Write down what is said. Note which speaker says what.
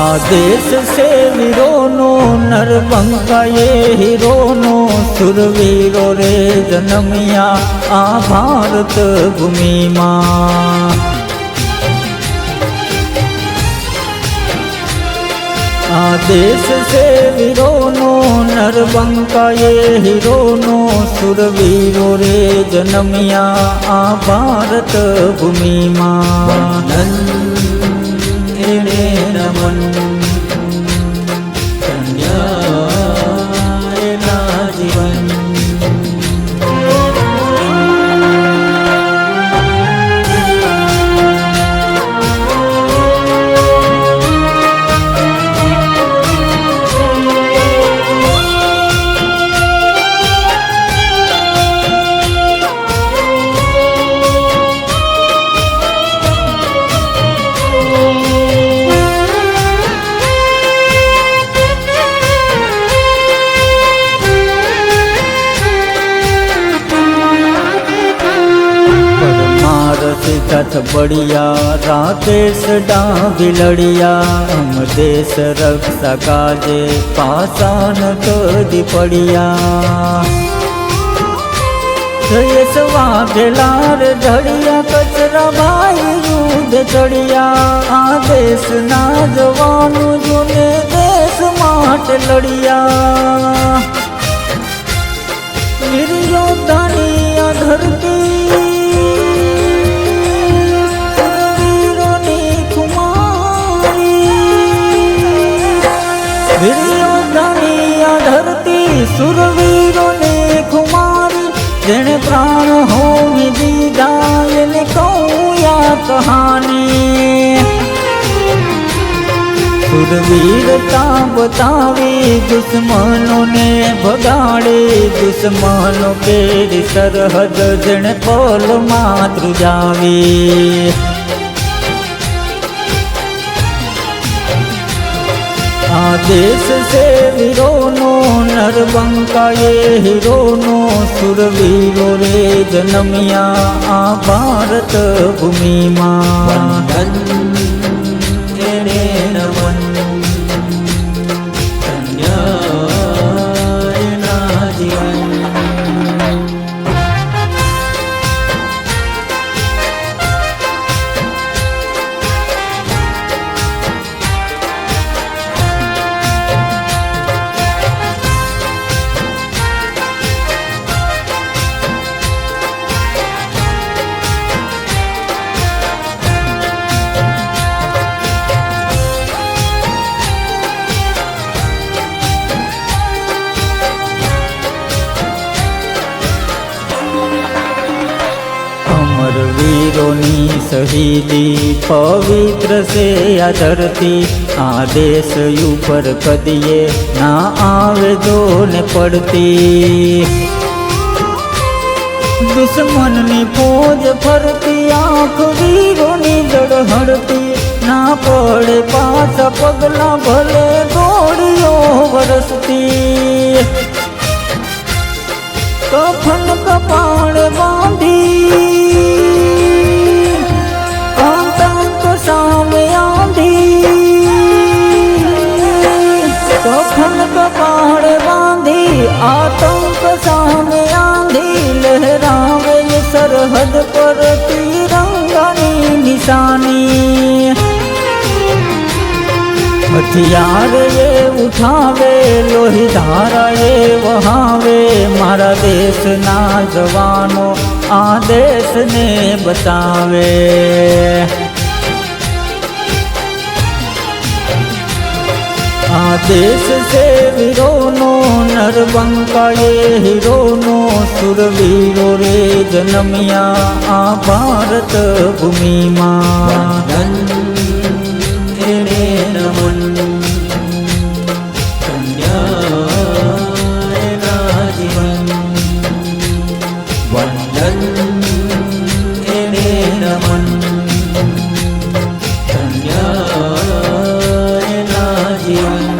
Speaker 1: आदेश से वीरोनो नरबंका ये हीरोनो सुरवीरो रे जन्मिया आ भारत भूमि मां। आदेश से वीरोनो नरबंका ये हीरोनो सुरवीरो रे जन्मिया आ भारत भूमि मां। नमन कन्या जीवन सिद्धार्थ बढ़िया राकेश डाबिलड़िया हम देश रक्षा काजे पासान कदी पड़िया। वाघेलार धड़िया कचरा भाई युद्ध चढ़िया आ देश ना जवानु जुने देश माट लड़िया। वीर योद्धानी धरती धरती सुरवीरों ने कुमारी जेने प्राण हो दीदा ये कहूँ या कहानी। सुरवीरता बतावी दुश्मनों ने भगाड़े दुश्मनों के सरहद जेने पल मात्र जावी। आदेश से वीरोनो नरबंका ये हीरोनो सुरवीरो रे जन्मिया आ भारत भूमि मां। नमन कन्या जीवन वीरोनी शहीदी पवित्र से आ धरती आदेश ऊपर कदिए ना आवे जो ने पड़ती। दुश्मन ने फौज फरती आँख वीरोनी दड़हड़ती ना पड़े पास पगला भले दौड़ियो बरसती। कफन कपाड़ बांधी कफन कपाड़ बांधी आतंक सामे आंधी लहरावे सरहद पर तिरंगानी निशानी। हथियार ये उठावे लोही धारा ये वहावे मारा देश ना जवानो आदेश ने बचावे। आदेश से वीरोनो नरबंका ये हीरोनो सुरवीरो रे जन्मिया आ भारत भूमि मां। नमन कन्या जीवन वंदन नमन कन्या जीवन।